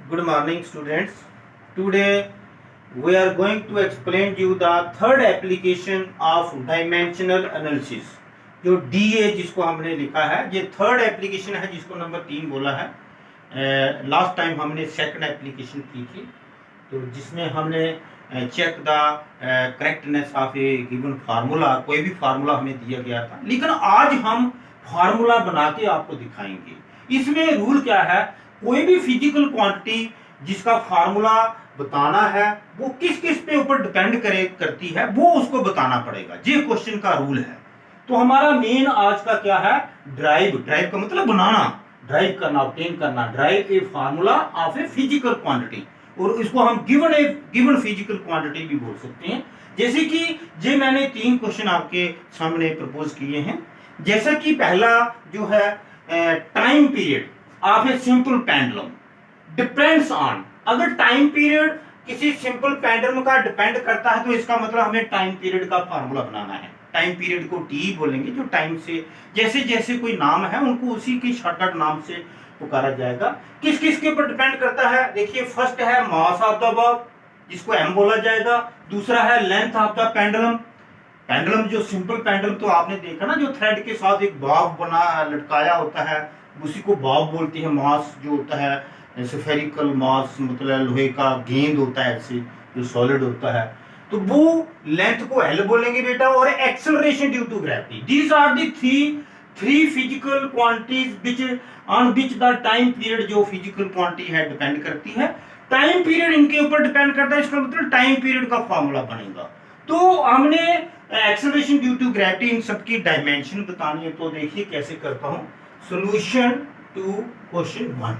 Good morning, students. Today we are going to explain you the third application of dimensional analysis. जो DA जिसको हमने लिखा है, ये थर्ड एप्लीकेशन है जिसको नंबर 3 बोला है. लास्ट टाइम हमने सेकंड एप्लीकेशन की थी, तो जिसमें हमने check the correctness of a given formula. कोई भी फार्मूला हमें दिया गया था, लेकिन आज हम फार्मूला बना के आपको दिखाएंगे. इसमें रूल क्या है, कोई भी फिजिकल क्वांटिटी जिसका फार्मूला बताना है वो किस किस पे ऊपर डिपेंड करती है, वो उसको बताना पड़ेगा. ये क्वेश्चन का रूल है. तो हमारा मेन आज का क्या है, ड्राइव. ड्राइव का मतलब बनाना, ड्राइव करना, ऑब्टेन करना. Drive A formula of a physical quantity, और इसको हम गिवन फिजिकल क्वांटिटी भी बोल सकते हैं. जैसे कि ये मैंने 3 क्वेश्चन आपके सामने प्रपोज किए हैं. जैसा कि पहला जो है, time period of a simple pendulum depends on. अगर टाइम पीरियड किसी सिंपल पेंडुलम का डिपेंड करता है तो इसका मतलब हमें टाइम पीरियड का फार्मूला बनाना है. टाइम पीरियड को टी बोलेंगे, जो टाइम से जैसे जैसे कोई नाम है उनको उसी के शॉर्टकट नाम से पुकारा जाएगा. किस किस के ऊपर डिपेंड करता है, देखिए. फर्स्ट है मास ऑफ द बॉब, जिसको एम बोला जाएगा. दूसरा है length of the pendulum. Pendulum जो सिंपल पेंडुलम तो आपने देखा ना, जो थ्रेड के साथ एक बॉब बना लटकाया होता है, उसी को बॉब बोलते हैं. मास जो होता है स्फेरिकल मास, मतलब लोहे का गेंद होता है ऐसे, जो सॉलिड होता है, तो वो लेंथ को एल बोलेंगे बेटा. और acceleration due to gravity. These are the three physical quantities which on which the time period, जो फिजिकल क्वांटिटी है डिपेंड करती है. टाइम पीरियड इनके ऊपर डिपेंड करता है, इसका मतलब टाइम पीरियड का फॉर्मूला बनेगा. तो हमने एक्सेलरेशन ड्यू टू ग्रेविटी इन सबकी डायमेंशन बतानी है. तो देखिए कैसे करता हूं. Solution to question 1.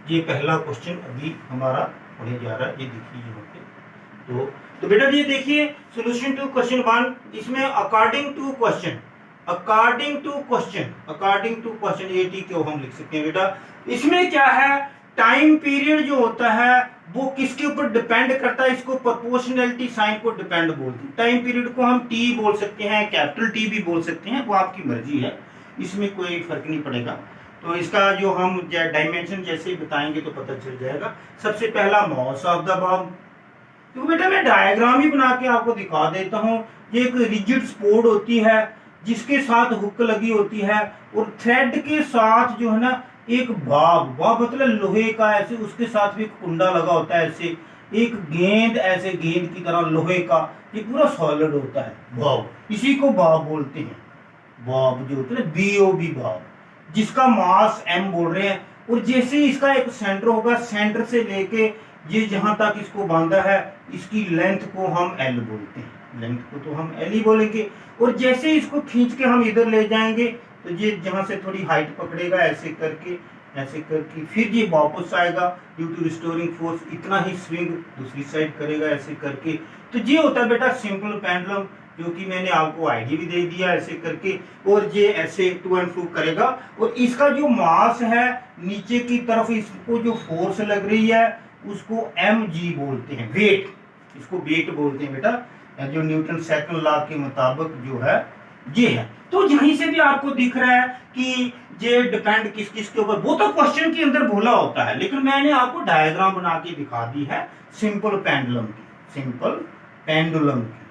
ये पहला क्वेश्चन अभी हमारा होने जा रहा है, ये देखिए यहाँ पे. तो बेटा ये देखिए सॉल्यूशन टू क्वेश्चन 1. इसमें अकॉर्डिंग टू क्वेश्चन एटी को हम लिख सकते हैं बेटा. इसमें क्या है, टाइम पीरियड जो होता है वो किसके ऊपर डिपेंड करता है, इसको प्रोपोर्शनैलिटी साइन को डिपेंड बोलते हैं. टाइम पीरियड को हम टी बोल सकते हैं, कैपिटल टी भी बोल सकते हैं, वो आपकी मर्जी है, इसमें कोई फर्क नहीं पड़ेगा. तो इसका जो हम डायमेंशन जैसे ही बताएंगे तो पता चल जाएगा. सबसे पहला मास ऑफ द बॉब. तो बेटा मैं डायग्राम ही बना के आपको दिखा देता हूँ. ये एक रिजिड स्पोर्ड होती है जिसके साथ हुक लगी होती है, और थ्रेड के साथ जो है ना एक बॉब मतलब लोहे का, ऐसे उसके साथ भी कुंडा लगा होता है, ऐसे एक गेंद, ऐसे गेंद की तरह लोहे का, ये पूरा सॉलिड होता है बॉब. इसी को बॉब बोलते हैं. बॉब जो होता है BOB बॉब, जिसका मास m बोल रहे हैं. और जैसे इसका एक सेंटर होगा, सेंटर से लेके ये जहां तक इसको बांधा है, इसकी लेंथ को हम L बोलते हैं. लेंथ को तो हम L ही बोलेंगे. और जैसे इसको खींच के हम इधर ले जाएंगे तो ये जहां से थोड़ी हाइट पकड़ेगा, ऐसे करके फिर ये वापस आएगा. ड्यू टू रिस्टोरिंग फोर्स इतना ही स्विंग दूसरी साइड करेगा, ऐसे करके. तो ये होता है बेटा सिंपल पेंडुलम, जो कि मैंने आपको आईडी भी दे दिया ऐसे करके. और ये ऐसे टू एंड फ्रो करेगा. और इसका जो मास है नीचे की तरफ, इसको जो फोर्स लग रही है उसको mg बोलते हैं, वेट. इसको वेट बोलते हैं बेटा, जो न्यूटन सेकंड लॉ के मुताबिक जो है ये है. तो यहीं से भी आपको दिख रहा है कि ये डिपेंड किस किस के ऊपर, वो तो क्वेश्चन के अंदर बोला होता है, लेकिन मैंने आपको डायग्राम बना के दिखा दी है सिंपल पेंडुलम की,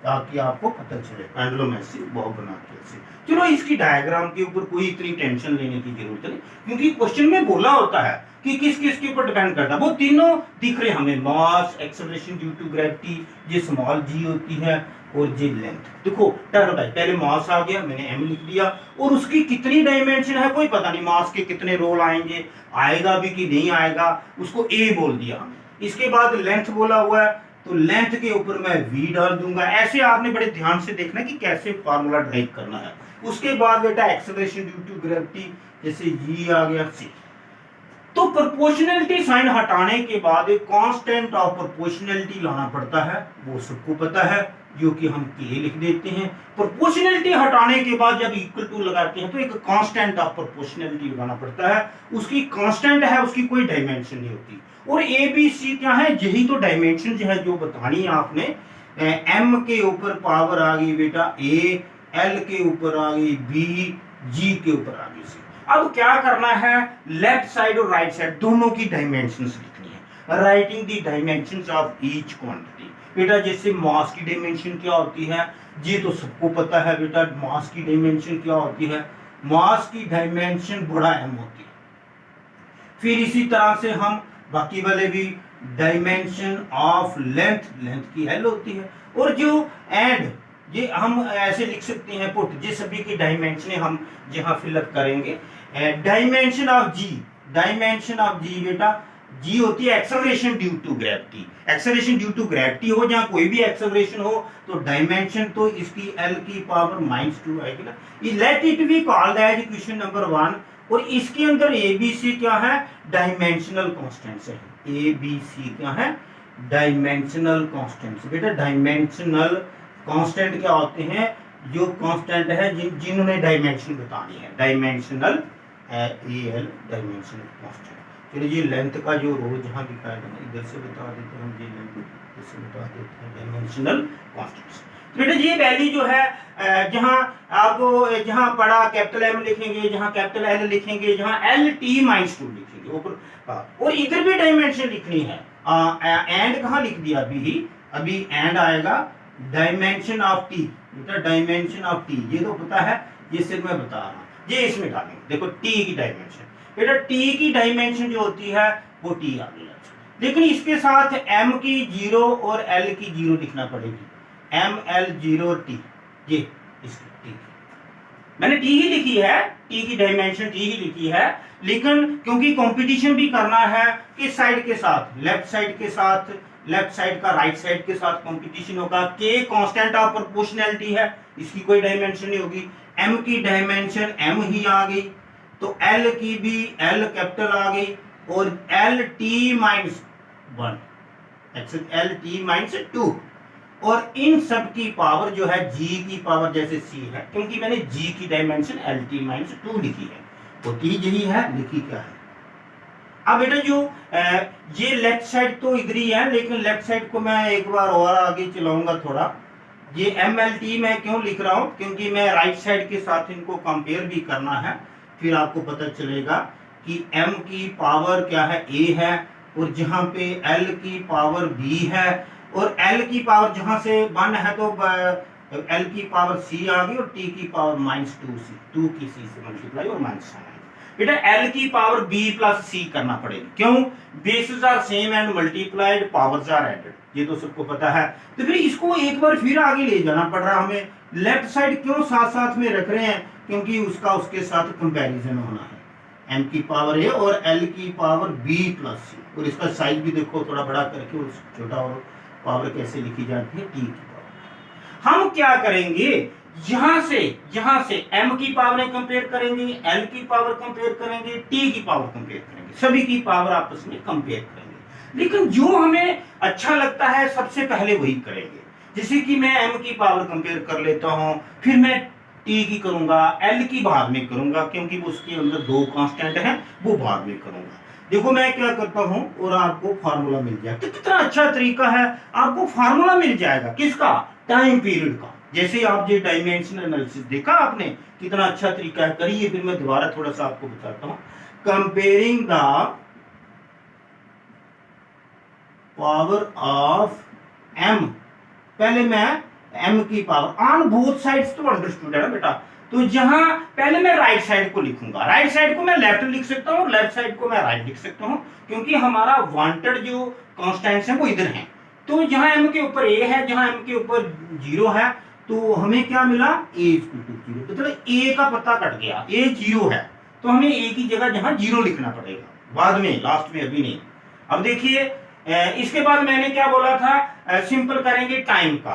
ताकि आपको पता चले पेंडुलम ऐसे बॉब बना के ऐसे. चलो इसकी डायग्राम के ऊपर कोई इतनी टेंशन लेने की जरूरत नहीं, क्योंकि क्वेश्चन में बोला होता है कि किस किस के ऊपर डिपेंड करता है. वो तीनों दिख रहे हमें, मास, एक्सेलरेशन ड्यू टू ग्रेविटी, ये स्मॉल g होती है, और ये लेंथ. देखो भाई, पहले मास आ गया, मैंने m लिख दिया. और उसकी कितनी डायमेंशन है कोई पता नहीं, मास के कितने रोल आएंगे, आएगा भी कि नहीं आएगा, उसको a बोल दिया हमने. इसके बाद लेंथ बोला हुआ है, तो लेंथ के ऊपर मैं v डाल दूंगा. ऐसे आपने बड़े ध्यान से देखना कि कैसे फार्मूला ड्राइव करना है. उसके बाद बेटा एक्सेलरेशन ड्यू टू ग्रेविटी, जैसे g आ गया c. तो प्रोपोर्शनैलिटी साइन हटाने के बाद एक कांस्टेंट ऑफ प्रोपोर्शनैलिटी लाना पड़ता है, वो सबको पता है, जो कि हम k लिख देते हैं. प्रोपोर्शनैलिटी हटाने के बाद जब इक्वल टू लगाते हैं तो एक कांस्टेंट ऑफ प्रोपोर्शनैलिटी लगाना पड़ता है. उसकी कांस्टेंट है, उसकी कोई डायमेंशन नहीं होती. और ABC क्या है, यही तो डायमेंशन जो है जो बतानी है आपने. m के ऊपर पावर आ गई बेटा a, l के ऊपर आ गई b, g के ऊपर आ गई c. अब क्या करना है, लेफ्ट साइड और राइट साइड दोनों की डायमेंशंस लिखनी writing the dimensions of each quantity. बेटा जैसे मास की डायमेंशन क्या होती है, ये तो सबको पता है बेटा, मास की डायमेंशन क्या होती है, मास की डायमेंशन बड़ा एम होती है। फिर इसी तरह से हम बाकी वाले भी डायमेंशन ऑफ लेंथ, लेंथ की एल होती है। और जो एंड ये हम ऐसे लिख सकते हैं पुट, ये सभी की डायमेंशन हम जहां फिलअप करेंगे। Dimension of G, dimension of G बेटा जी होती है acceleration due to gravity. Acceleration due to gravity हो, जहां कोई भी एक्सेलरेशन हो तो डायमेंशन तो इसकी एल की पावर -2 आएगी ना। Let it be called as equation number 1। और इसके अंदर ए बी सी क्या है, डायमेंशनल कॉन्स्टेंट्स है। ए बी सी क्या है, डायमेंशनल कॉन्स्टेंट्स। बेटा डायमेंशनल कांस्टेंट क्या होते हैं, जो कांस्टेंट है जिन्होंने डायमेंशन बतानी है, डायमेंशनल एल डायमेंशनल कांस्टेंट। चलिए ये लेंथ का जो रो जहां लिखा है ना, इधर से बता देते हैं हम, ये लेंथ इधर से बता देते हैं, डायमेंशनल कांस्टेंट्स। बेटा ये वैल्यू जो है जहां आपको जहां पढ़ा कैपिटल एम लिखेंगे, जहां कैपिटल एल लिखेंगे, जहां एल टी -2 लिखेंगे ऊपर। और इधर भी डायमेंशन लिखनी है। एंड कहां लिख दिया अभी एंड आएगा डायमेंशन ऑफ टी। बेटा डायमेंशन ऑफ टी ये तो पता है, ये सिर्फ मैं बता रहा हूं, ये इसमें डालेंगे। देखो टी की डायमेंशन, बेटा टी की डायमेंशन जो होती है वो टी आ गई। लेकिन इसके साथ एम की 0 और एल की 0 लिखना पड़ेगी। एम एल 0 और टी, ये इसकी टी मैंने टी ही लिखी है, टी की डायमेंशन टी ही लिखी है। लेकिन क्योंकि कंपटीशन भी करना है किस साइड के साथ, लेफ्ट साइड के साथ, लेफ्ट साइड का राइट साइड के साथ कंपटीशन होगा। के कांस्टेंट ऑफ प्रोपोर्शनैलिटी है, इसकी कोई डायमेंशन नहीं होगी। एम की डायमेंशन एम ही आ गई, तो एल की भी एल कैपिटल आ गई, और एल टी -1 एल टी -2। और इन सब की पावर जो है जी की पावर जैसे सी है, क्योंकि मैंने जी की डायमेंशन एल टी -2 लिखी है, होती यही है, लिखी क्या है। अब बेटा जो ये लेफ्ट साइड तो इधर ही है, लेकिन लेफ्ट साइड को मैं एक बार और आगे चलाऊंगा थोड़ा। ये एम एल टी मैं क्यों लिख रहा हूं, क्योंकि मैं राइट साइड के साथ इनको कंपेयर भी करना है। फिर आपको पता चलेगा कि एम की पावर क्या है, ए है, और जहां पे एल की पावर बी है, और एल की पावर जहां से 1 है तो एल की पावर सी आ गई, और टी की पावर -2 सी, 2 की सी से मल्टीप्लाई और माइनस आना। बेटा एल की पावर बी प्लस सी करना पड़ेगा, क्यों, bases are same and multiplied powers are added, ये तो सबको पता है। तो फिर इसको एक बार फिर आगे ले जाना पड़ रहा हमें। लेफ्ट साइड क्यों साथ साथ में रख रहे हैं, क्योंकि उसका उसके साथ कंपैरिजन होना है। एम की पावर ए और एल की पावर बी प्लस सी, और इसका साइज भी देखो थोड़ा बड़ा करके, और छोटा और पावर कैसे लिखी जाती है, टी की पावर। हम क्या करेंगे, यहां से m की पावर कंपेयर करेंगे, l की पावर कंपेयर करेंगे, t की पावर कंपेयर करेंगे, सभी की पावर आपस में कंपेयर करेंगे। लेकिन जो हमें अच्छा लगता है सबसे पहले वही करेंगे। जैसे कि मैं m की पावर कंपेयर कर लेता हूं, फिर मैं t की करूंगा, l की बाद में करूंगा, क्योंकि उसके अंदर 2 कांस्टेंट हैं, वो बाद में करूंगा। देखो मैं क्या करता हूं, और आपको फार्मूला मिल जाएगा। तो कितना अच्छा तरीका है, आपको फार्मूला मिल जाएगा किसका, टाइम पीरियड का। जैसे आप ये डायमेंशन एनालिसिस देखा आपने, कितना अच्छा तरीका है, करिए। फिर मैं दोबारा थोड़ा सा आपको बताता हूं। Comparing the power of m, पहले मैं m की पावर ऑन बोथ साइड्स तो अंडरस्टूड है ना बेटा। तो जहां पहले मैं राइट साइड को लिखूंगा, राइट साइड को मैं लेफ्ट लिख सकता हूं, लेफ्ट साइड को मैं राइट लिख सकता हूं, क्योंकि हमारा वांटेड जो कांस्टेंट्स हैं वो इधर हैं। तो जहां m के ऊपर a है, जहां m के ऊपर 0 है, तो हमें क्या मिला, a = 0। तो चलो a का पता कट गया, a 0 है, तो हमें a की जगह जहां 0 लिखना पड़ेगा, बाद में, लास्ट में, अभी नहीं। अब देखिए इसके बाद मैंने क्या बोला था, सिंपल करेंगे टाइम का।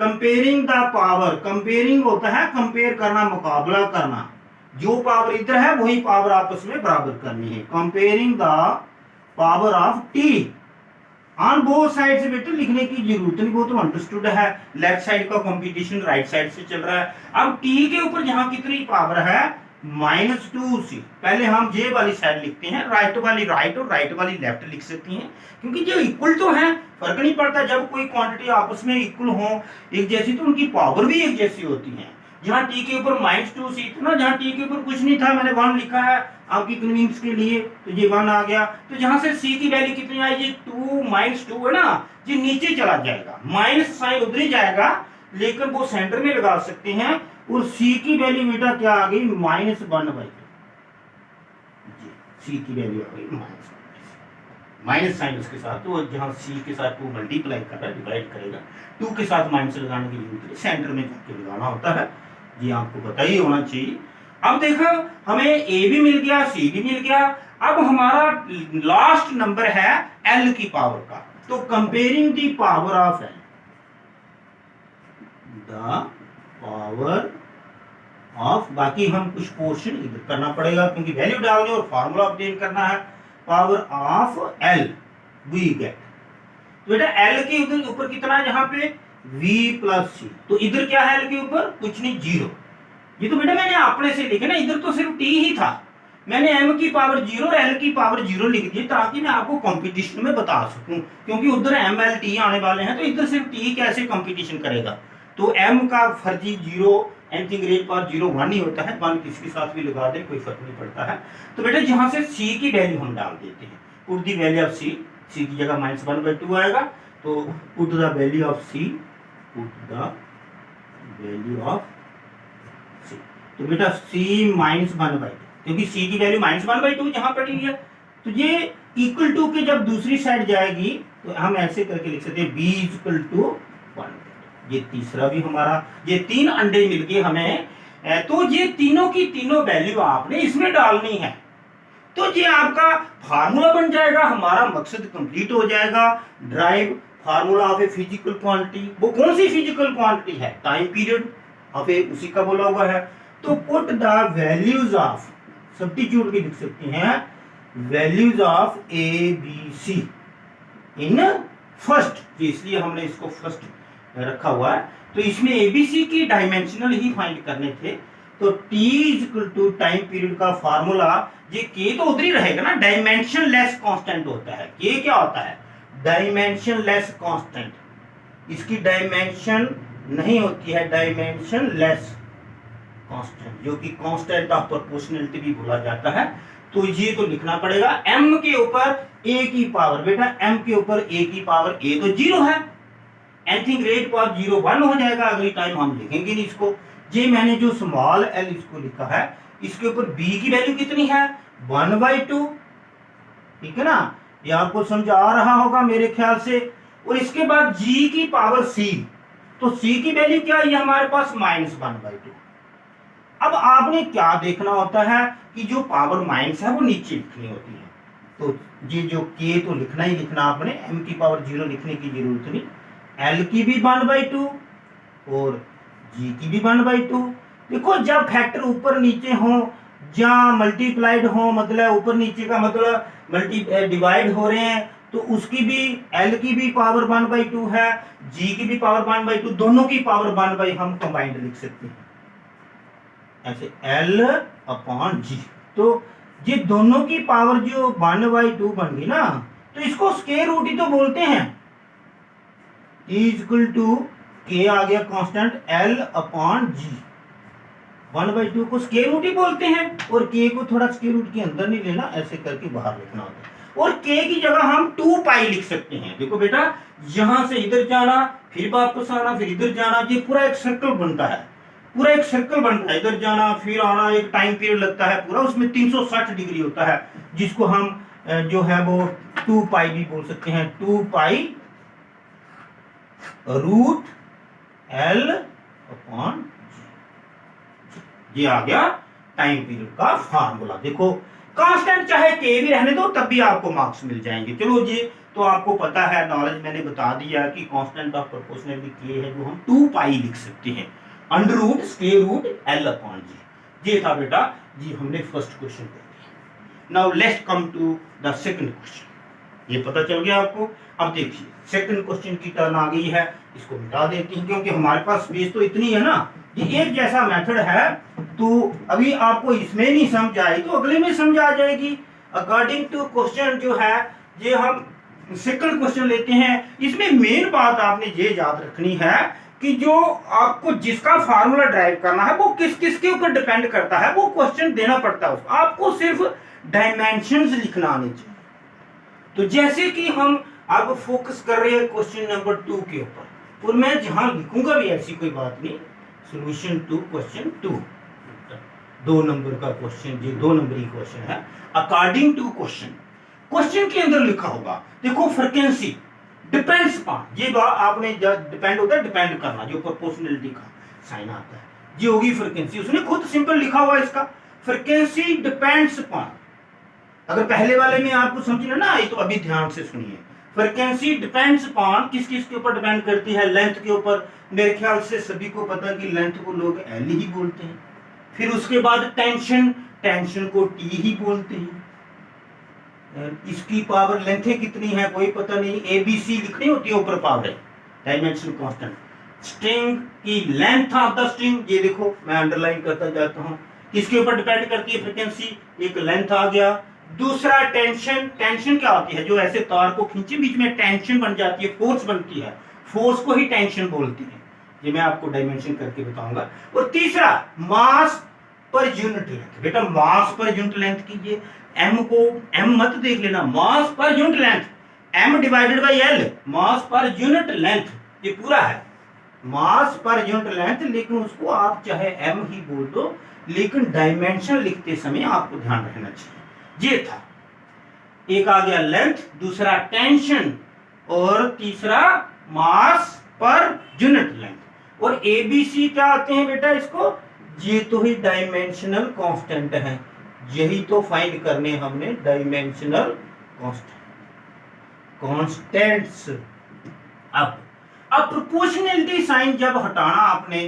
कंपेयरिंग द पावर, कंपेयरिंग होता है कंपेयर करना, मुकाबला करना, जो पावर इधर है वही पावर आपस में बराबर करनी है। Comparing the power of T on both side से बेटे लिखने की जरूरत नहीं, वो तो अंडरस्टूड है। लेफ्ट साइड का कंपटीशन राइट साइड से चल रहा है। अब टी के ऊपर जहां कितनी पावर है, -2c, पहले हम ये वाली साइड लिखते हैं, राइट वाली राइट और राइट वाली लेफ्ट लिख सकती हैं, क्योंकि जो इक्वल तो है, फर्क नहीं पड़ता। जब कोई क्वांटिटी आपस में इक्वल हो, एक जैसी, तो उनकी पावर भी एक जैसी होती है। जहां टी के ऊपर -2c था ना, जहां टी के ऊपर कुछ नहीं था, मैंने 1 लिखा है आपकी कन्वीनियंस के लिए, तो ये 1 आ गया। तो जहां से c की वैल्यू कितनी आई, ये 2 -2 है ना, ये नीचे चला जाएगा, माइनस साइन उधर ही जाएगा, लेकिन वो सेंटर में लगा सकते हैं। और c की वैल्यू बेटा क्या आ गई, -1/2। c की वैल्यू आ गई माइनस साइन उसके साथ, तो जहां c के साथ 2 मल्टीप्लाई कर रहा है, डिवाइड करेगा, 2 के साथ माइनस लगाने की जरूरत नहीं, सेंटर में जाके लगाना होता है, ये आपको पता ही होना चाहिए। अब देखो हमें a भी मिल गया, c भी मिल गया। अब हमारा लास्ट नंबर है l की पावर का, तो comparing the power of l, the power of, बाकी हम कुछ पोर्शन इधर करना पड़ेगा क्योंकि वैल्यू डालनी और फार्मूला ऑब्टेन करना है, power of l we get. तो बेटा l के ऊपर कितना है, यहाँ पे v प्लस c, तो इधर क्या है l के ऊपर, कुछ नहीं, 0। ये तो बेटा मैंने अपने से लिखे ना, इधर तो सिर्फ t ही था, मैंने m की पावर 0 और l की पावर 0 लिख दी ताकि मैं आपको कंपटीशन में बता सकूं, क्योंकि उधर m l t आने वाले हैं, तो इधर सिर्फ t कैसे कंपटीशन करेगा। तो m का फर्जी 0, एनीथिंग ग्रेट पावर 0 1 ही होता है, 1 किसी के साथ भी लगा दे कोई फर्क नहीं पड़ता है। तो बेटा जहां से c की वैल्यू हम डाल देते हैं, put the value of c, c की जगह -1/2 आएगा, तो put the value of c, put the value of c, तो बेटा c -1/2, क्योंकि c की वैल्यू -1/2 जहां पड़ी है, तो ये इक्वल टू के जब दूसरी साइड जाएगी तो हम ऐसे करके लिख सकते हैं b = 1। ये तीसरा भी हमारा, ये 3 अंडे मिल गए हमें, तो ये तीनों की तीनों वैल्यू आपने इसमें डालनी है, तो ये आपका फार्मूला बन जाएगा, हमारा मकसद कंप्लीट हो जाएगा। Drive formula of a physical quantity, वो कौन सी फिजिकल क्वांटिटी है, टाइम पीरियड ऑफ ए, उसी का बोला हुआ है। तो put the values of, substitute भी लिख सकते हैं, values of A B C in first, इसलिए हमने इसको फर्स्ट रखा हुआ है। तो इसमें एबीसी की डायमेंशनल ही फाइंड करने थे, तो t = टाइम पीरियड का फार्मूला, ये k तो उधर ही रहेगा ना, डायमेंशन लेस कांस्टेंट होता है, k क्या होता है, डायमेंशन लेस कांस्टेंट, इसकी डायमेंशन नहीं होती है, डायमेंशन लेस कांस्टेंट, जो कि कांस्टेंट ऑफ प्रोपोर्शनलिटी भी बोला जाता है। तो ये तो लिखना पड़ेगा m के ऊपर a की पावर, बेटा m के ऊपर a की पावर, a तो 0 है, एनीथिंग ग्रेट पावर 0 1 हो जाएगा, अगली टाइम हम लिखेंगे नहीं इसको। ये मैंने जो स्मॉल l इसको लिखा है, इसके ऊपर b की वैल्यू कितनी है, 1/2, ठीक है ना, ये आपको समझ आ रहा होगा मेरे ख्याल से। और इसके बाद g की पावर c, तो c की वैल्यू क्या है, हमारे पास -1/2। अब आपने क्या देखना होता है कि जो पावर माइनस है वो नीचे लिखनी होती है, तो ये जो k तो लिखना ही लिखना आपने, m की पावर 0 लिखने की जरूरत नहीं, l की भी 1/2 और g की भी 1/2। देखो जब फैक्टर ऊपर नीचे हो या मल्टीप्लाइड हो, मतलब ऊपर नीचे का मतलब डिवाइड हो रहे हैं, तो उसकी भी l की भी पावर 1/2 है, g की भी पावर 1/2, दोनों की पावर 1/, हम कंबाइंड लिख सकते हैं ऐसे l/g। तो ये दोनों की पावर जो 1/2 बन गई ना, तो इसको स्क्वायर रूट ही तो बोलते हैं, = k आ गया कांस्टेंट, l/g, 1/2 को स्क्वायर रूट ही बोलते हैं, और k को थोड़ा स्क्वायर रूट के अंदर नहीं लेना, ऐसे करके बाहर लिखना होता है, और k की जगह हम 2π लिख सकते हैं। देखो बेटा यहां से इधर जाना, फिर वापस आना, फिर इधर जाना, ये पूरा एक सर्कल बनता है, पूरा एक सर्कल बनता है, इधर जाना फिर आना, एक टाइम पीरियड लगता है पूरा, उसमें 360 डिग्री होता है, जिसको हम जो है वो 2π भी बोल सकते हैं, 2π √l/g, ये आ गया टाइम पीरियड का फार्मूला। देखो कांस्टेंट चाहे k भी रहने दो तब भी आपको मार्क्स मिल जाएंगे। चलो ये तो आपको पता है, नॉलेज मैंने बता दिया कि कांस्टेंट ऑफ प्रोपोर्शनलिटी k है, जो हम 2π लिख सकते हैं, √√l/g। ये था बेटा जी, हमने फर्स्ट क्वेश्चन कर दिया। Now let's come to the second question, ये पता चल गया आपको। अब देखिए सेकंड क्वेश्चन की टर्न आ गई है, इसको मिटा देते हैं क्योंकि हमारे पास स्पेस तो इतनी है ना, ये एक जैसा मेथड है, तो अभी आपको इसमें नहीं समझ आई तो अगले में समझ आ जाएगी। अकॉर्डिंग टू क्वेश्चन जो है, ये हम सेकंड क्वेश्चन लेते हैं। इसमें मेन बात आपने ये याद रखनी है कि जो आपको जिसका फार्मूला ड्राइव करना है वो किस किस के ऊपर डिपेंड करता है, वो क्वेश्चन देना पड़ता है उसको। आपको सिर्फ डायमेंशंस लिखना आने चाहिए। तो जैसे कि हम अब फोकस कर रहे हैं क्वेश्चन नंबर 2 के ऊपर, और मैं जहां लिखूंगा भी ऐसी कोई बात नहीं, सॉल्यूशन टू क्वेश्चन 2, 2 नंबर का क्वेश्चन, ये 2 नंबर ही क्वेश्चन है अकॉर्डिंग टू क्वेश्चन। क्वेश्चन के अंदर लिखा होगा, देखो फ्रीक्वेंसी डिपेंड्स अपॉन, ये बात आपने डिपेंड होता है, डिपेंड करना, जो प्रोपोर्शनलिटी का साइन आता है, ये होगी फ्रीक्वेंसी। उसने खुद सिंपल लिखा हुआ है इसका, फ्रीक्वेंसी डिपेंड्स अपॉन। अगर पहले वाले में आपको समझना ना आई तो अभी ध्यान से सुनिए। फ्रीक्वेंसी डिपेंड्स अपॉन किस किस के ऊपर डिपेंड करती है? लेंथ के ऊपर। मेरे ख्याल से सभी को पता कि लेंथ को लोग एल ही बोलते हैं। फिर उसके बाद टेंशन, टेंशन को टी ही बोलते हैं। इसकी पावर लेंथ कितनी है कोई पता नहीं, एबीसी लिखनी होती है ऊपर पावर, डायमेंशन कांस्टेंट। स्ट्रिंग की लेंथ ऑफ द स्ट्रिंग, ये देखो मैं अंडरलाइन करता जाता हूं, किसके ऊपर डिपेंड करती है फ्रीक्वेंसी? एक लेंथ आ गया। दूसरा टेंशन, टेंशन क्या होती है? जो ऐसे तार को खींचे बीच में टेंशन बन जाती है, फोर्स बनती है, फोर्स को ही टेंशन बोलते हैं। ये मैं आपको डायमेंशन करके बताऊंगा। और तीसरा मास पर यूनिट लेंथ। बेटा मास पर यूनिट लेंथ कीजिए, एम को एम मत देख लेना, mass per unit length, M divided by L, mass per unit length, ये पूरा है मास पर यूनिट लेंथ। लेकिन उसको आप चाहे एम ही बोल दो, लेकिन डायमेंशन लिखते समय आपको ध्यान रखना चाहिए। ये था, एक आ गया लेंथ, दूसरा टेंशन, और तीसरा मास पर यूनिट लेंथ। और एबीसी क्या आते हैं बेटा इसको? ये तो ही डायमेंशनल कांस्टेंट है, यही तो फाइंड करने हमने डायमेंशनल कांस्टेंट्स। अब प्रोपोर्शनलिटी साइन जब हटाना आपने,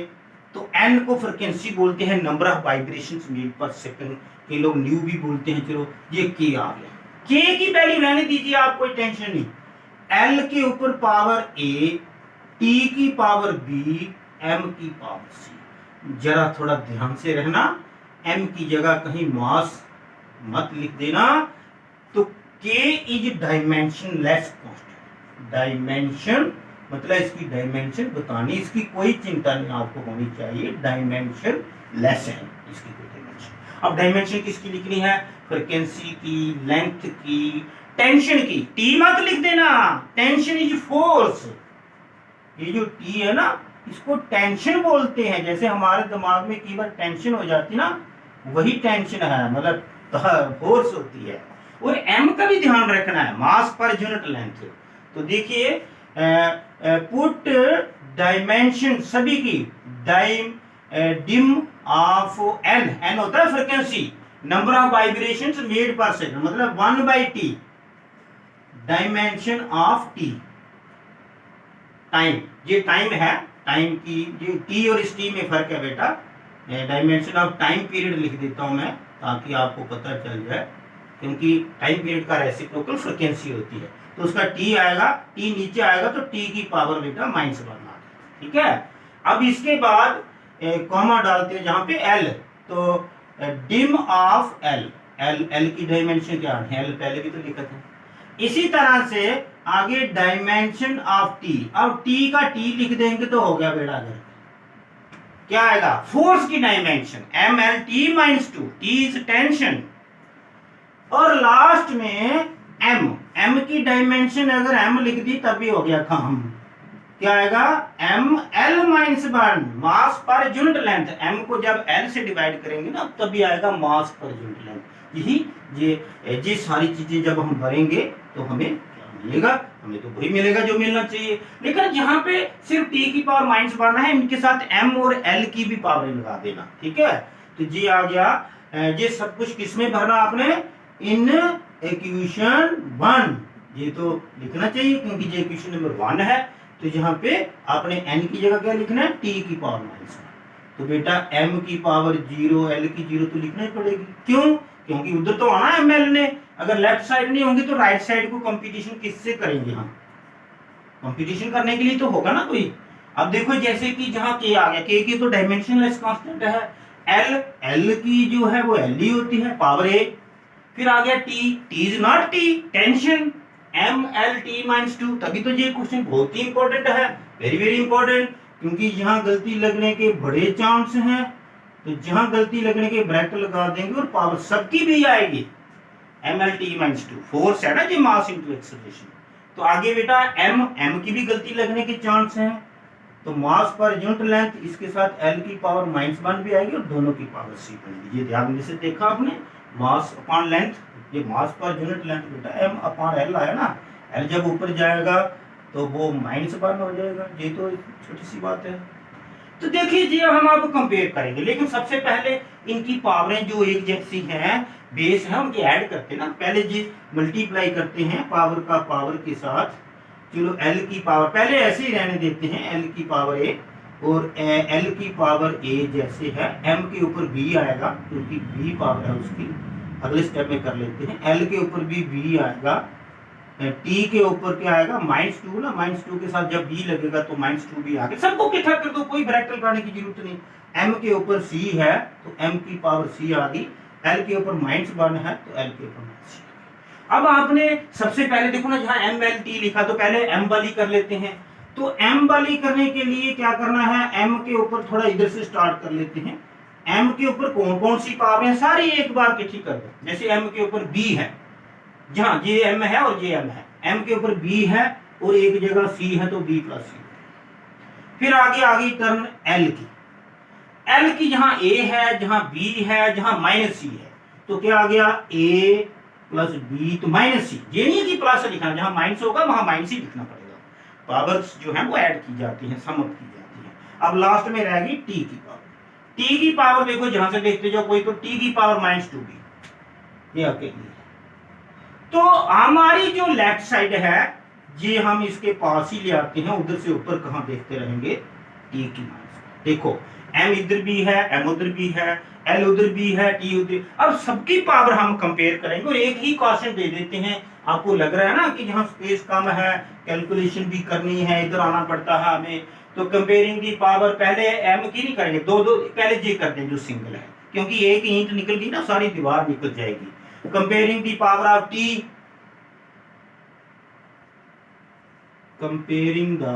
तो एन को फ्रीक्वेंसी बोलते हैं, नंबर ऑफ वाइब्रेशंस मीटर पर सेकंड, के लोग न्यू भी बोलते हैं। चलो ये के आ गया, के की वैल्यू रहने दीजिए, आप कोई टेंशन नहीं। एल के ऊपर पावर ए, टी की पावर बी, एम की पावर सी। जरा थोड़ा ध्यान से रहना, एम की जगह कहीं मास मत लिख देना। तो के is dimension less constant, dimension मतलब इसकी डायमेंशन बतानी, इसकी कोई चिंता नहीं आपको होनी चाहिए, डायमेंशन लेस है इसकी कोई डायमेंशन। अब डायमेंशन किसकी लिखनी है? फ्रीक्वेंसी की, लेंथ की, टेंशन की। टी मत लिख देना, टेंशन इज फोर्स। ये जो टी है ना, इसको टेंशन बोलते हैं। जैसे हमारे दिमाग में कई बार टेंशन हो जाती ना, वही टेंशन है, मतलब फोर्स होती है। और एम का भी ध्यान रखना है, मास पर यूनिट लेंथ। तो देखिए पुट डायमेंशन सभी की, डिम ऑफ एन, एन होता है frequency, number of vibrations made पर सेकंड, मतलब 1/t, dimension of T, time, ये टाइम है, टाइम की, ये टी और इस टी में फर्क है बेटा। डायमेंशन ऑफ टाइम पीरियड लिख देता हूं मैं, ताकि आपको पता चल जाए, क्योंकि टाइम पीरियड का रेसिप्रोकल फ्रीक्वेंसी होती है। तो उसका टी आएगा, टी नीचे आएगा तो टी की पावर बेटा -1 आ, ठीक है। अब इसके बाद कॉमा डालते हैं जहां पे एल, तो डिम ऑफ एल, एल की डायमेंशन क्या है? एल पहले भी तो लिखा था। इसी तरह से आगे डायमेंशन ऑफ टी, अब टी का टी लिख देंगे तो हो गया बेड़ा गर्क। क्या आएगा? फोर्स की dimension, mlt-2, T is tension. और लास्ट में एम, एम की डायमेंशन अगर एम लिख दी तब भी हो गया काम। क्या आएगा? ml-1, मास पर यूनिट लेंथ। एम को जब एल से डिवाइड करेंगे ना तभी आएगा मास पर यूनिट लेंथ। यही ये सारी चीजें जब हम भरेंगे तो हमें क्या मिलेगा? हमें तो वही मिलेगा जो मिलना चाहिए। लेकिन यहाँ पे सिर्फ टी की पावर -1 भरना है, इनके साथ एम और एल की भी पावर लगा देना, ठीक है। तो जी आ गया। ये सब कुछ किसमें भरना आपने? इन इक्वेशन 1, ये तो लिखना चाहिए क्योंकि ये इक्वेशन नंबर 1 है। तो यहाँ पे आपने n की जगह क्या लिखना है? t की पावर -1। तो बेटा m की पावर 0, l की 0 तो लिखना ही पड़ेगी। क्यों? क्योंकि उधर तो आना है ml ने। अगर लेफ्ट साइड नहीं होंगी तो राइट साइड को कंपटीशन किससे करेंगे हम? कंपटीशन करने के लिए तो होगा ना कोई। अब देखो जैसे कि जहाँ k आ गया, k की तो डायमेंशनलेस कांस्टेंट है। l की जो है वो l ही होती है, पावर a। फिर आ गया t is not t, tension, mlt-2। तभी तो ये क्वेश्चन बहुत ही इंपॉर्टेंट है, वेरी वेरी इंपॉर्टेंट। क्योंकि यहाँ गलती लगने के बड़े चांस हैं, तो जहां गलती लगने के ब्रैकेट लगा देंगे और पावर सबकी भी आएगी। mlt-2 फोर्स है ना जी, मास इनटू एक्सेलरेशन। तो आगे बेटा m की भी गलती लगने के चांस हैं, तो मास पर यूनिट लेंथ इसके साथ l की पावर -1 भी आएगी और दोनों की पावर c बनेगी। ये ध्यान से देखा आपने, मास अपॉन लेंथ, ये मास पर यूनिट लेंथ बेटा m अपॉन l आया ना, l जब ऊपर जाएगा तो वो -1 हो जाएगा। ये तो छोटी सी बात है। तो देखिए जी हम आप कंपेयर करेंगे, लेकिन सबसे पहले इनकी पावरें जो एक जैसी हैं, बेस है, उनके ऐड करते हैं ना। पहले जी मल्टीप्लाई करते हैं पावर का पावर के साथ। चलो l की पावर पहले ऐसे ही रहने देते हैं, l की पावर a और l की पावर a जैसे है, m के ऊपर b आएगा क्योंकि b पावर है उसकी। अगले स्टेप में कर लेते हैं, l के ऊपर भी b आएगा, t के ऊपर क्या आएगा -2 ना, -2 के साथ जब b लगेगा तो -2 भी आगे, सबको इकट्ठा कर दो, कोई ब्रैकेट लगाने की जरूरत नहीं। m के ऊपर c है तो m की पावर c आ गई, l के ऊपर -1 है तो l के ऊपर -c। अब आपने सबसे पहले देखो ना, जहां mlt लिखा तो पहले m वाली कर लेते हैं। तो m वाली करने के लिए क्या करना है, m के ऊपर थोड़ा इधर से स्टार्ट कर लेते हैं। m के ऊपर कौन कौन सी पावर है सारी एक बार इकट्ठी कर दो। जैसे m के ऊपर b है, जहां ये m है और ये m है, m के ऊपर b है और एक जगह c है तो b + c। फिर आगे आ गई टर्न l की जहां a है, जहां b है, जहां -c है, तो क्या आ गया a + b तो -c। ये नहीं कि प्लस लिखना, जहां माइनस होगा वहां -c लिखना पड़ेगा। पावर्स जो है वो ऐड की जाती हैं, सम अप की जाती हैं। अब लास्ट में रह गई t की पावर। t की पावर देखो जहां से देखते जाओ कोई, तो t की पावर -2b ये अकेली। तो हमारी जो लेफ्ट साइड है ये हम इसके पास ही ले आते हैं, उधर से ऊपर कहां देखते रहेंगे, t की माइनस। देखो m इधर भी है, m उधर भी है, l उधर भी है, t उधर। अब सबकी पावर हम कंपेयर करेंगे और एक ही क्वेश्चन दे देते हैं। आपको लग रहा है ना कि जहां स्पेस कम है, कैलकुलेशन भी करनी है, इधर आना पड़ता है हमें, तो कंपेयरिंग दी पावर पहले m की नहीं करेंगे, दो पहले जी करते हैं जो सिंगल है, क्योंकि एक ईंट निकल गई ना सारी दीवार निकल जाएगी। Comparing the power of t, comparing the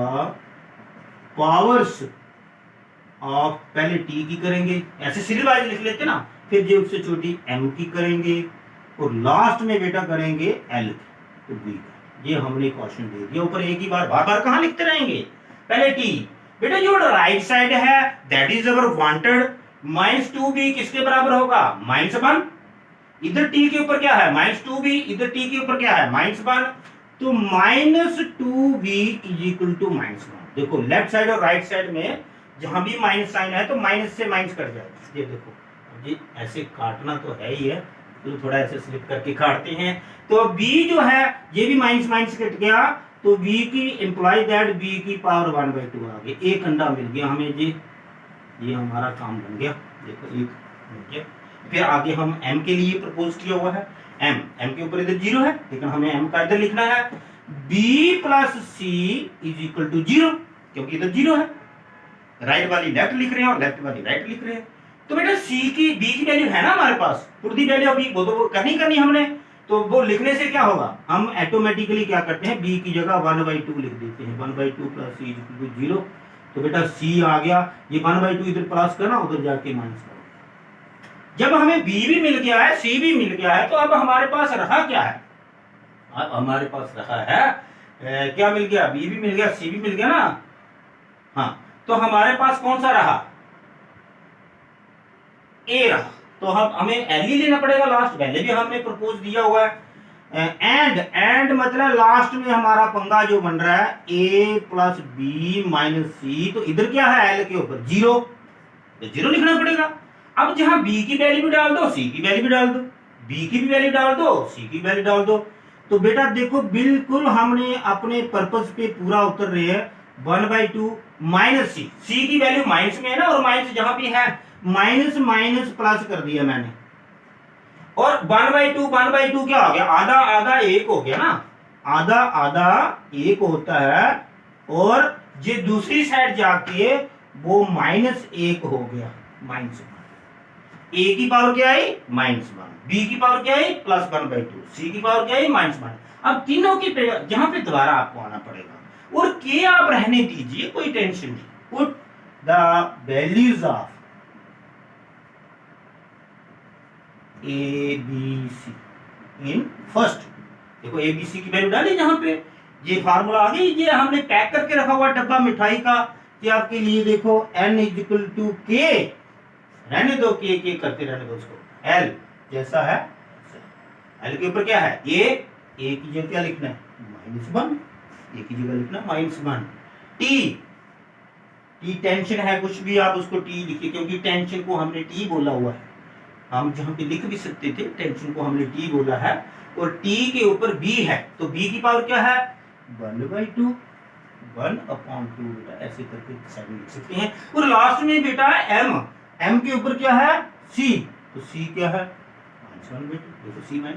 powers of, पहले t की करेंगे, ऐसे सीरियल वाइज लिख लेते ना, फिर जो उससे छोटी m की करेंगे और लास्ट में बेटा करेंगे l तो b का। ये हमने क्वेश्चन दे दिया, ऊपर एक ही बार बार कहां लिखते रहेंगे, पहले t। बेटा जो राइट साइड है that is our wanted, -2b किसके बराबर होगा, -1। इधर t के ऊपर क्या है -2b, इधर t के ऊपर क्या है -1, तो -2b = -1। देखो लेफ्ट साइड और राइट साइड में जहां भी माइनस साइन है तो माइनस से माइनस कट जाएगा। ये देखो ये ऐसे काटना तो है ही है, तो थोड़ा ऐसे स्लिप करके काटते हैं। तो b जो है ये भी माइनस माइनस कट गया, तो b की इंप्लाई दैट b की पावर 1/2 आ गई, एक अंडा मिल गया हमें जी, ये हमारा काम बन गया। देखो एक मिल गया। फिर आगे हम m के लिए प्रपोज किया हुआ है, m के ऊपर इधर 0 है, लेकिन हमें m का इधर लिखना है b + c = 0, क्योंकि इधर 0 है। राइट वाली लेफ्ट लिख रहे हैं और लेफ्ट वाली राइट लिख रहे हैं। तो बेटा b की वैल्यू है ना हमारे पास, put the value of b, वो तो करनी हमने, तो वो लिखने से क्या होगा, हम ऑटोमेटिकली क्या करते हैं b की जगह 1/2 लिख देते हैं, 1/2 + c = 0। तो बेटा c आ गया, ये 1/2 इधर प्लस करना, उधर जाके माइनस करो। जब हमें b भी मिल गया है, c भी मिल गया है, तो अब हमारे पास रहा क्या है, अब हमारे पास रहा है क्या मिल गया, b भी मिल गया, c भी मिल गया ना। हाँ, तो हमारे पास कौन सा रहा, a रहा, तो हमें l ही लेना पड़ेगा लास्ट, पहले भी हमने प्रपोज दिया हुआ है। एंड मतलब लास्ट में हमारा पंगा जो बन रहा है a + b - c, तो इधर क्या है l के ऊपर 0, तो 0 लिखना पड़ेगा। अब जहां b की वैल्यू भी डाल दो, c की वैल्यू भी डाल दो, b की भी वैल्यू डाल दो, c की वैल्यू डाल दो। तो बेटा देखो बिल्कुल हमने अपने पर्पस पे पूरा उतर रहे हैं। 1/2 - c की वैल्यू माइनस में है ना, और माइनस जहां भी है माइनस माइनस प्लस कर दिया मैंने, और 1/2 क्या हो गया, आधा आधा एक हो गया ना, आधा आधा एक होता है, और ये दूसरी साइड जाके वो -1 हो गया, -1। a की पावर क्या आई -1, b की पावर क्या आई +1/2, c की पावर क्या आई -1। अब तीनों की जहां पे दोबारा आपको आना पड़ेगा, और k आप रहने दीजिए, कोई टेंशन नहीं, put the values of A B C in first. देखो ए बी सी की वैल्यू डाली जहां पे, ये फार्मूला आ गई, ये हमने पैक करके रखा हुआ डब्बा मिठाई का कि आपके लिए। देखो n इज इक्वल टू के, रहने दो के करते रहने दो उसको, l जैसा है l के ऊपर क्या है a की जगह क्या लिखना है -1, a की जगह लिखना -1। t टेंशन है, कुछ भी आप उसको t लिखिए क्योंकि टेंशन को हमने t बोला हुआ है, हम जहां पे लिख भी सकते थे, टेंशन को हमने t बोला है। और t के ऊपर b है, तो b की पावर क्या है 1/2, 1/2 बेटा, ऐसे करके साइड में लिख सकते हैं। और लास्ट में बेटा m के ऊपर क्या है c, तो c क्या है -1 बेटा, देखो c -1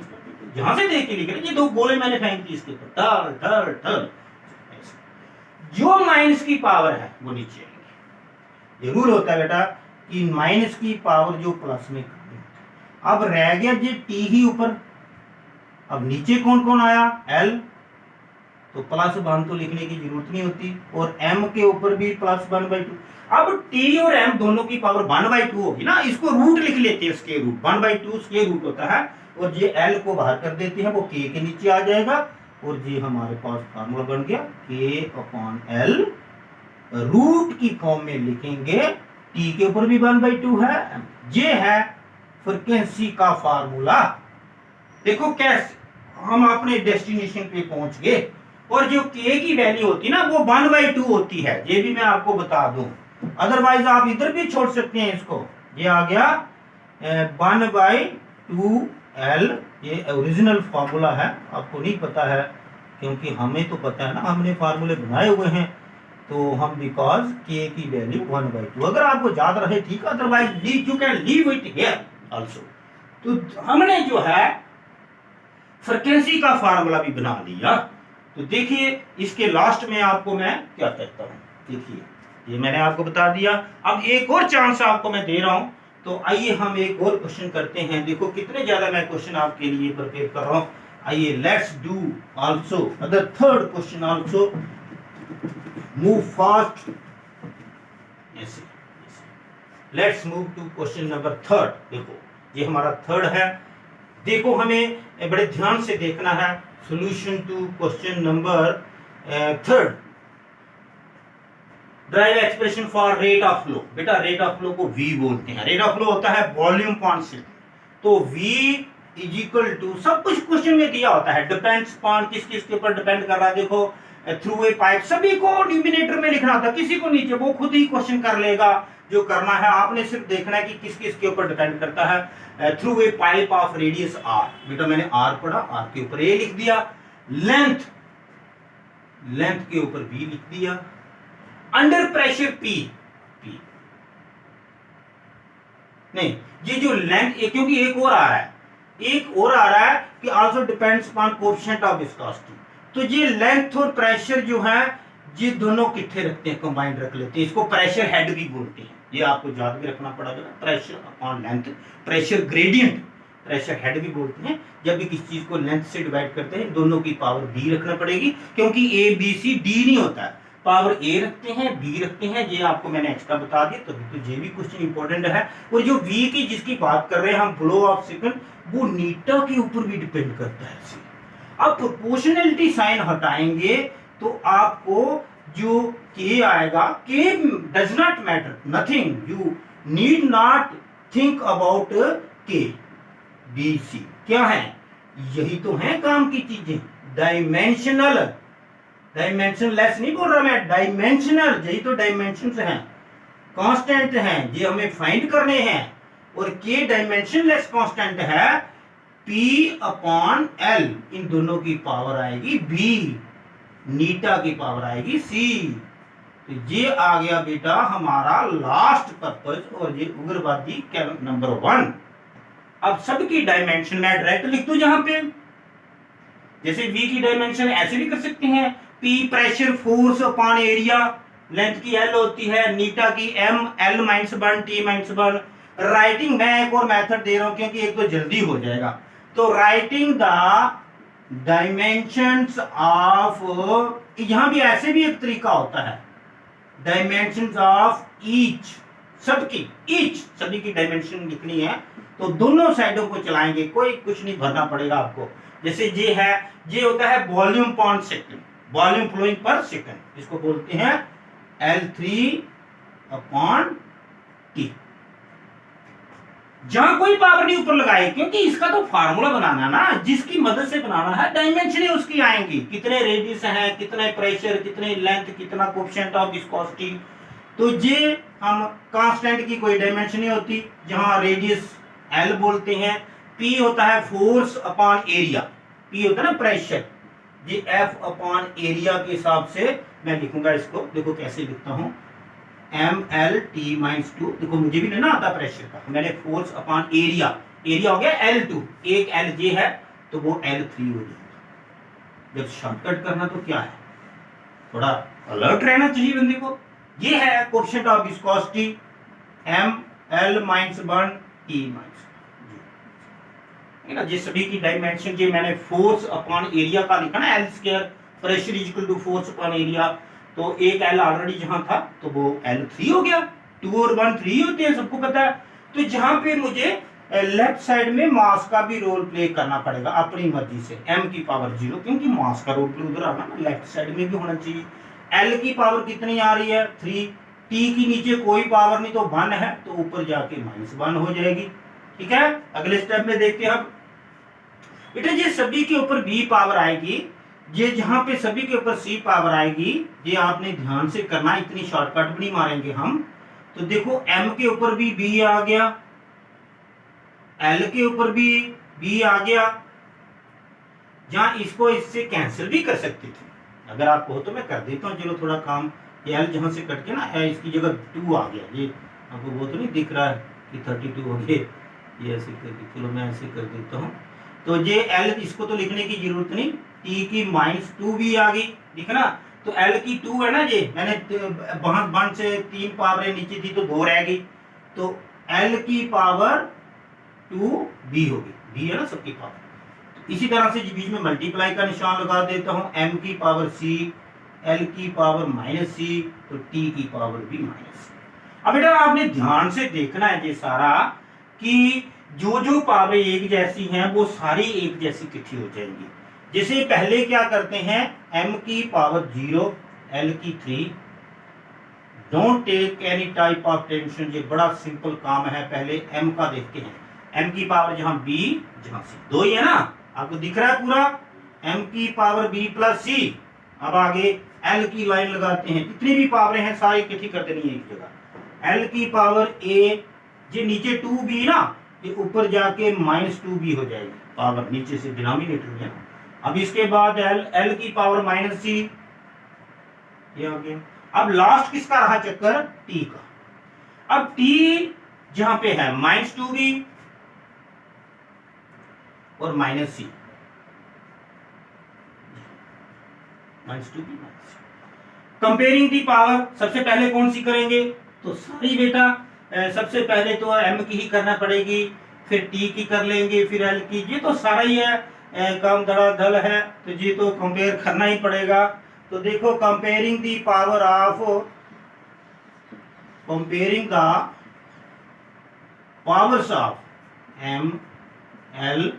जहां से देख के लिख रहे, ये दो गोले मैंने फेंक दी इसके ऊपर, टर टर टर, जो माइनस की पावर है वो नीचे आएगी। ये रूल होता है बेटा कि माइनस की पावर जो प्लस में। अब रह गया जी t ही ऊपर, अब नीचे कौन कौन आया l, तो +1 तो लिखने की जरूरत नहीं होती, और m के ऊपर भी +1/2। अब t और m दोनों की पावर 1/2 होगी ना, इसको रूट लिख लेते हैं, स्क्वायर रूट 1/2 स्क्वायर रूट होता है, और ये l को बाहर कर देते हैं, वो k के नीचे आ जाएगा, और ये हमारे पास फार्मूला बन गया k/l। रूट की फॉर्म में लिखेंगे, t के ऊपर भी 1/2 है, ये है फ्रीक्वेंसी का फार्मूला। देखो कैसे हम अपने डेस्टिनेशन पे पहुंच गए। और जो k की वैल्यू होती है ना वो 1/2 होती है, ये भी मैं आपको बता दूं, अदरवाइज आप इधर भी छोड़ सकते हैं इसको। ये आ गया 1/2l, ये ओरिजिनल फार्मूला है, आपको नहीं पता है क्योंकि हमें तो पता है ना, हमने फार्मूले बनाए हुए हैं, तो हम बिकॉज k की वैल्यू 1/2, अगर आपको याद रहे ठीक, otherwise you can leave it here also. तो हमने जो है फ्रीक्वेंसी का फार्मूला भी बना लिया। तो देखिए इसके लास्ट में आपको मैं क्या कहता हूं, देखिए ये मैंने आपको बता दिया। अब एक और चांस आपको मैं दे रहा हूं, तो आइए हम एक और क्वेश्चन करते हैं। देखो कितने ज्यादा मैं क्वेश्चन आपके लिए प्रिपेयर कर रहा हूं। आइए let's do also other third question also, move fast, ऐसे let's move to question number third. देखो ये हमारा थर्ड है, देखो हमें बड़े ध्यान से देखना है। Solution to question number third, drive expression for rate of flow. बेटा रेट ऑफ फ्लो को v बोलते हैं, रेट ऑफ फ्लो होता है वॉल्यूम कांस्टेंट, तो v इज इक्वल टू, सब कुछ क्वेश्चन में दिया होता है, डिपेंड्स अपॉन किस किस के ऊपर डिपेंड कर रहा है। देखो थ्रू ए पाइप, सभी को न्यूमिनेटर में लिखना था, किसी को नीचे, वो खुद ही क्वेश्चन कर लेगा, जो करना है आपने सिर्फ देखना है कि किस किस के ऊपर डिपेंड करता है। Through a pipe of radius r, बेटा मैंने r पढ़ा, r के ऊपर a लिख दिया, लेंथ के ऊपर b लिख दिया, अंडर प्रेशर p नहीं, ये जो लेंथ, क्योंकि एक और आ रहा है कि also depends upon coefficient of viscosity, तो ये लेंथ और प्रेशर जो है ये दोनों कितने रखते हैं, कंबाइंड रख लेते हैं, इसको प्रेशर हेड भी बोलते हैं, ये आपको याद भी रखना पड़ेगा। Pressure upon length, pressure gradient, pressure head भी बोलते हैं। जब भी किसी चीज को लेंथ से डिवाइड करते हैं, दोनों की पावर b रखना पड़ेगी, क्योंकि a b c d नहीं होता है, पावर a रखते हैं b रखते हैं, ये आपको मैंने एक्स्ट्रा बता दिया, तभी तो ये भी क्वेश्चन इंपॉर्टेंट है। और जो v की जिसकी बात कर रहे हैं हम, फ्लो ऑफ सेकंड, वो नीटा के ऊपर भी डिपेंड करता है। अब प्रोपोर्शनलिटी साइन हटाएंगे तो आपको जो k आएगा, k does not matter, nothing, you need not think about k b c, क्या है, यही तो है काम की चीजें, डायमेंशनल, डायमेंशनलेस नहीं बोल रहा मैं, डायमेंशनल, यही तो डायमेंशंस हैं, कांस्टेंट हैं, ये हमें फाइंड करने हैं। और k डायमेंशनलेस कांस्टेंट है, p अपॉन l, इन दोनों की पावर आएगी b, नीटा की पावर आएगी c। तो ये आ गया बेटा हमारा लास्ट पर्पस, और ये उग्रवादी नंबर 1। अब सबकी डायमेंशन मैं डायरेक्ट लिख दूं जहां पे, जैसे v की डायमेंशन ऐसे भी कर सकते हैं, p pressure force upon area, length की l होती है, नीटा की m, l -1 t -1। राइटिंग मैं एक और मेथड दे रहा हूं क्योंकि एक तो जल्दी हो जाएगा, तो राइटिंग द डायमेंशंस ऑफ, यहां भी ऐसे भी एक तरीका होता है, डायमेंशन ऑफ ईच, सभी की डायमेंशन लिखनी है तो दोनों साइडों को चलाएंगे, कोई कुछ नहीं भरना पड़ेगा आपको। जैसे ये होता है वॉल्यूम पर सेकंड, वॉल्यूम फ्लोइंग पर सेकंड, इसको बोलते हैं L3/T। जहां कोई पावर नहीं ऊपर लगाए, क्योंकि इसका तो फार्मूला बनाना ना, जिसकी मदद से बनाना है, डायमेंशन ही उसकी आएंगी, कितने रेडियस है, कितने प्रेशर, कितने लेंथ, कितना कोएफिशिएंट ऑफ विस्कोसिटी। तो ये हम कांस्टेंट की कोई डायमेंशन नहीं होती, जहां रेडियस L बोलते हैं, P होता है फोर्स अपॉन एरिया, P होता है ना प्रेशर, ये F अपॉन एरिया के हिसाब से मैं लिखूंगा इसको। देखो कैसे लिखता हूं, MLT-2, देखो मुझे भी ना आता प्रेशर का, मैंने फोर्स अपॉन एरिया, एरिया हो गया L2, एक L ये है तो वो L3 हो जाएगा। जब शॉर्टकट करना तो क्या है, थोड़ा अलर्ट रहना चाहिए बंदे को। ये है कोएफिशिएंट ऑफ विस्कोसिटी ML-1T-, है ना। ये सभी की डायमेंशन, ये मैंने फोर्स अपॉन एरिया का लिखा ना, L2, pressure is equal to force upon area, तो एक L ऑलरेडी जहां था तो वो L3 हो गया, 2 और 1 3 होते हैं, सबको पता है। तो जहां पे मुझे लेफ्ट साइड में मास का भी रोल प्ले करना पड़ेगा अपनी मर्जी से, m की पावर 0, क्योंकि मास का रोल प्ले उधर आना ना, लेफ्ट साइड में भी होना चाहिए। L की पावर कितनी आ रही है 3, T की नीचे कोई पावर नहीं तो 1 है, तो ऊपर जाके -1 हो जाएगी। ठीक है, अगले स्टेप में देखते हैं अब बेटा, ये सभी के ऊपर B पावर आएगी, ये जहां पे सभी के ऊपर C पावर आएगी, ये आपने ध्यान से करना, इतनी शॉर्टकट भी नहीं मारेंगे हम। तो देखो M के ऊपर भी B आ गया, L के ऊपर भी B आ गया, जहां इसको इससे कैंसिल भी कर सकते थे, अगर आपको हो तो मैं कर देता हूँ। चलो थोड़ा काम, ये L जहां से कट के ना इसकी जगह 2 आ गया, ये आपको वो तो नहीं दिख रहा है कि 32 हो गए, ये ऐसे करके, चलो मैं ऐसे कर देता हूँ। तो ये L इसको तो लिखने की जरूरत नहीं, T की -2 भी आ गई, दिखना। तो L की 2 है ना, ये मैंने 1 से 3 पावरें नीचे थी तो 2 रह गई, तो L की पावर 2B होगी, B है ना सबकी पावर। तो इसी तरह से बीच में मल्टीप्लाई का निशान लगा देता हूं, M की पावर C, L की पावर -C, तो T की पावर भी -C। अब बेटा आपने ध्यान से देखना है ये सारा, कि जो जो पावरें एक जैसी हैं वो सारी एक जैसी इकट्ठी हो जाएंगी। जैसे पहले क्या करते हैं, M की पावर 0, L की 3, don't take any type of tension, ये बड़ा सिंपल काम है। पहले M का देखते हैं, M की पावर जहां B जहां C, 2 ही है ना, आपको दिख रहा है पूरा, M की पावर B + C। अब आगे L की लाइन लगाते हैं, जितनी भी पावरें हैं सारी इकट्ठी कर देनी है एक जगह। L की पावर A, ये नीचे 2B ना, ये ऊपर जाके -2B हो जाएगी, पावर नीचे से डिनोमिनेटर में। अब इसके बाद L की पावर -C, ये हो गया। अब लास्ट किसका रहा चक्कर, T का। अब T जहां पे है -2B और -C, -2B comparing the power, सबसे पहले कौन सी करेंगे, तो सारी बेटा सबसे पहले तो M की ही करना पड़ेगी, फिर T की कर लेंगे, फिर L की, ये तो सारा ही है, काम धड़ाधड़ है, तो ये तो कंपेयर करना ही पड़ेगा। तो देखो comparing the power of, comparing the powers of M, L,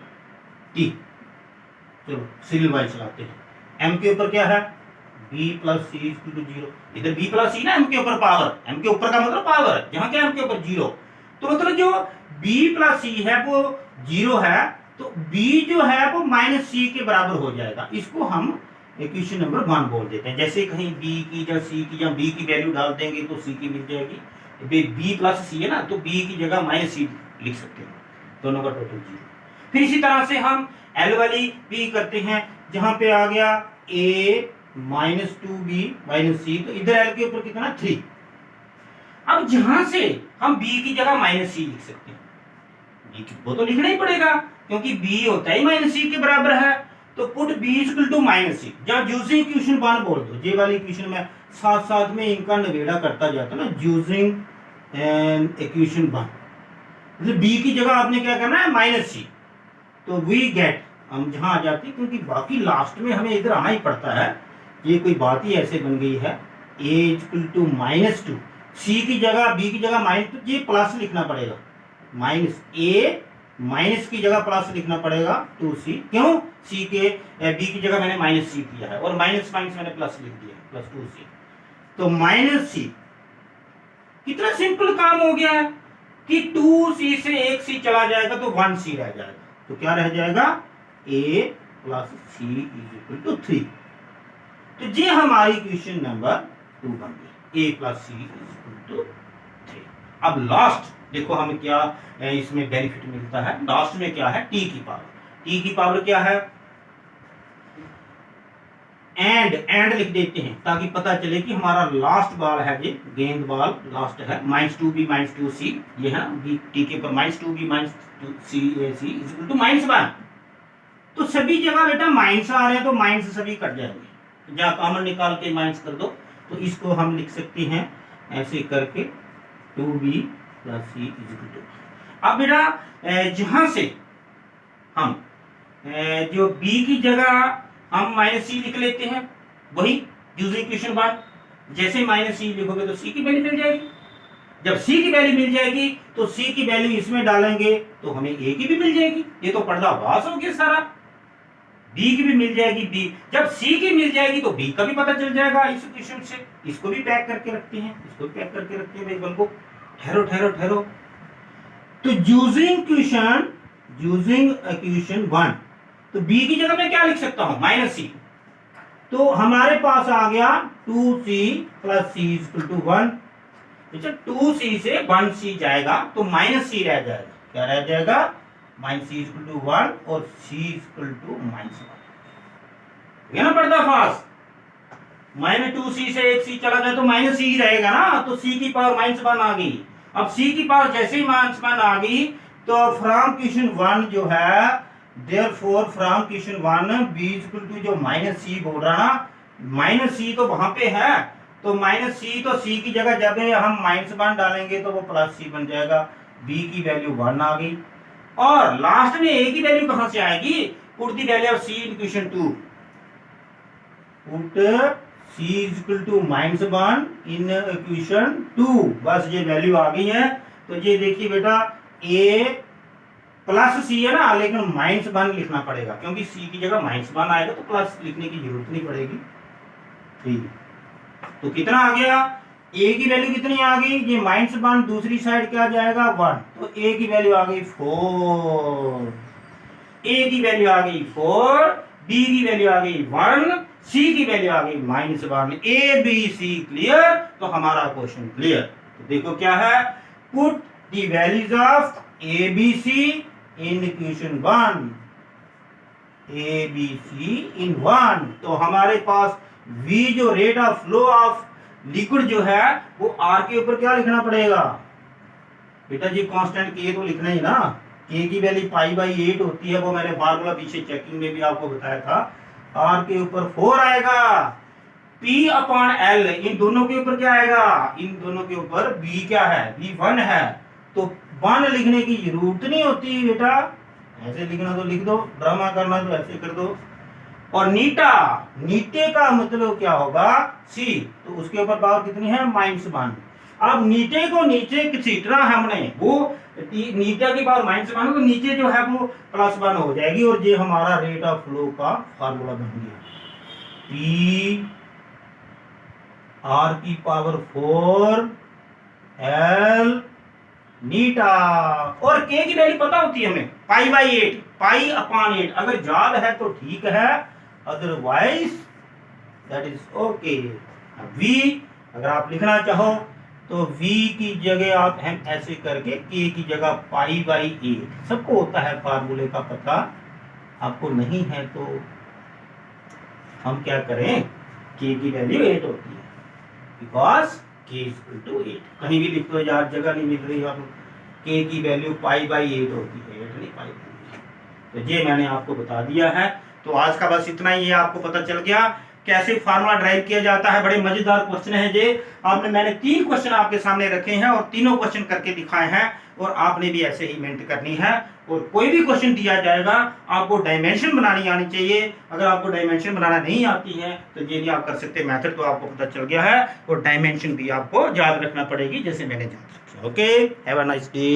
T, चलो सीरियल वाइज चलाते हैं। M के ऊपर क्या है, B + C = 0, इधर B + C ना, M के ऊपर पावर, M के ऊपर का मतलब पावर, जहां क्या M के ऊपर 0, तो मतलब जो B + C है वो 0 है, तो B जो है वो -C के बराबर हो जाएगा। इसको हम इक्वेशन नंबर 1 बोल देते हैं। जैसे कहीं B की या C की या B की वैल्यू डाल देंगे तो C की मिल जाएगी, B + C है ना, तो B की जगह -C लिख सकते हैं, दोनों का टोटल 0। फिर इसी तरह से हम L वाली भी करते हैं, जहां पे आ गया A -2B -C, तो इधर L के ऊपर कितना 3। अब जहां से हम B की जगह -C लिख सकते हैं, वो तो लिखना ही पड़ेगा क्योंकि B होता ही -C के बराबर है, तो पुट B = -C, जहां यूजिंग इक्वेशन 1 बोल दो। ये वाली इक्वेशन में साथ साथ में इनका नवेड़ा करता जाता ना, यूजिंग इक्वेशन 1, मतलब B की जगह आपने क्या करना है -C, तो वी गेट, हम जहां आ जाते हैं, क्योंकि बाकी लास्ट में हमें इधर आना ही पड़ता है, ये कोई बात ही ऐसे बन गई है। a इक्वल टू -2, c की जगह b की जगह -2, ये प्लस लिखना पड़ेगा, माइनस a माइनस की जगह प्लस लिखना पड़ेगा 2c, क्यों, c के b की जगह मैंने -c किया है और माइनस माइनस मैंने प्लस लिख दिया, प्लस 2c, तो -c। कितना सिंपल काम हो गया है कि 2c से 1c चला जाएगा तो 1c रह जाएगा, तो क्या रह जाएगा, a plus c is equal to 3। तो ये हमारी क्वेश्चन नंबर 2 बन गई, a plus c is equal to 3। अब लास्ट देखो हमें क्या इसमें बेनिफिट मिलता है, लास्ट में क्या है, t की पावर क्या है, एंड लिख देते हैं ताकि पता चले कि हमारा लास्ट बॉल है, ये गेंद बॉल लास्ट है, -2b -2c, ये है ना, टी के पर -2b -2c is equal to -1। तो सभी जगह बेटा माइनस आ रहे हैं तो माइनस सभी कट जाएंगे, जहां कॉमन निकाल के माइनस कर दो, तो इसको हम लिख सकते हैं ऐसे करके 2b + c is equal to. अब बेटा जहां से हम जो b की जगह हम -c लिख लेते हैं, वही यूजिंग इक्वेशन 1, जैसे -c लिखोगे तो c की वैल्यू मिल जाएगी, जब c की वैल्यू मिल जाएगी तो c की वैल्यू इसमें डालेंगे तो हमें a की भी मिल जाएगी, ये तो पर्दाफाश हो गया सारा, b की भी मिल जाएगी, b जब c की मिल जाएगी तो b का भी पता चल जाएगा इस इक्वेशन से। इसको भी पैक करके रखते हैं, इसको भी पैक करके रखते हैं भाई बल को, ठहरो। तो यूजिंग इक्वेशन 1, तो b की जगह मैं क्या लिख सकता हूं, -c, तो हमारे पास आ गया 2c + c = 1। अच्छा 2c से 1c जाएगा तो -c रह जाएगा, क्या रह जाएगा, -c = 1 और c = -1, ये ना पर्दाफाश, -2c से 1c चला जाए तो -c रहेगा ना, तो c की पावर -1 आ गई। अब c की पावर जैसे ही -1 आ गई तो फ्रॉम क्वेश्चन 1 जो है, देयरफॉर फ्रॉम क्वेश्चन 1 b = जो -c बोल रहा ना, -c तो वहां पे है, तो -c तो c की जगह जब हम -1 डालेंगे तो वो +c बन जाएगा, b की वैल्यू 1 आ गई, और लास्ट में a की वैल्यू कहां से आएगी, put the value of c in question 2, put c = -1 in equation 2, बस ये वैल्यू आ गई है। तो ये देखिए बेटा a प्लस c है ना, लेकिन -1 लिखना पड़ेगा क्योंकि c की जगह -1 आएगा तो प्लस लिखने की जरूरत नहीं पड़ेगी, ठीक। तो कितना आ गया, a की वैल्यू कितनी आ गई, ये -1 दूसरी साइड क्या जाएगा 1, तो a की वैल्यू आ गई 4, a की वैल्यू आ गई 4, b की वैल्यू आ गई 1, c की वैल्यू आ गई -1, a b c क्लियर, तो हमारा क्वेश्चन क्लियर। तो देखो क्या है, put the values of a b c in equation 1, a b c इन 1, तो हमारे पास v जो rate of flow of liquid जो है वो r के ऊपर क्या लिखना पड़ेगा, बेटा जी कांस्टेंट k तो लिखना ही ना, k की वैल्यू π/8 होती है, वो मैंने फार्मूला पीछे चेकिंग में भी आपको बताया था, r के ऊपर 4 आएगा, p/l इन दोनों के ऊपर क्या आएगा, इन दोनों के ऊपर b क्या है, b 1 है, तो 1 लिखने की जरूरत नहीं होती बेटा, ऐसे लिखना तो लिख दो, ड्रामा करना तो ऐसे कर दो, और नीटे का मतलब क्या होगा, c, तो उसके ऊपर पावर कितनी है, -1। अब नीचे को नीचे घसीटना हमने, वो नीचे की पावर -1 तो नीचे जो है वो +1 हो जाएगी, और ये हमारा रेट ऑफ फ्लो का फार्मूला बन गया, p r की पावर 4 l नीटा, और k की वैल्यू पता होती है हमें π/8, अगर याद है तो ठीक है, otherwise that is okay. v अगर आप लिखना चाहो तो v की जगह आप हम ऐसे करके k की जगह π/8, सबको होता है फार्मूले का पता, आपको नहीं है तो हम क्या करें, k की वैल्यू 8 होती है, बिकॉज k = 8, कहीं भी लिख दो यार, जगह नहीं मिल रही आप, k की वैल्यू π/8 होती है, 8 नहीं π/8। तो ये मैंने आपको बता दिया है। तो आज का बस इतना ही है, आपको पता चल गया कैसे फार्मूला ड्राइव किया जाता है। बड़े मजेदार क्वेश्चन है जे। मैंने 3 क्वेश्चन आपके सामने रखे हैं और तीनों क्वेश्चन करके दिखाए हैं और आपने भी ऐसे ही मेहनत करनी है। और कोई भी क्वेश्चन दिया जाएगा आपको डायमेंशन बनानी आनी चाहिए। अगर आपको डायमेंशन बनाना नहीं आती है तो ये नहीं आप कर सकते। मेथड तो आपको पता चल गया है और डायमेंशन भी आपको याद रखना पड़ेगी जैसे मैंने याद रखा। Okay, have a nice day.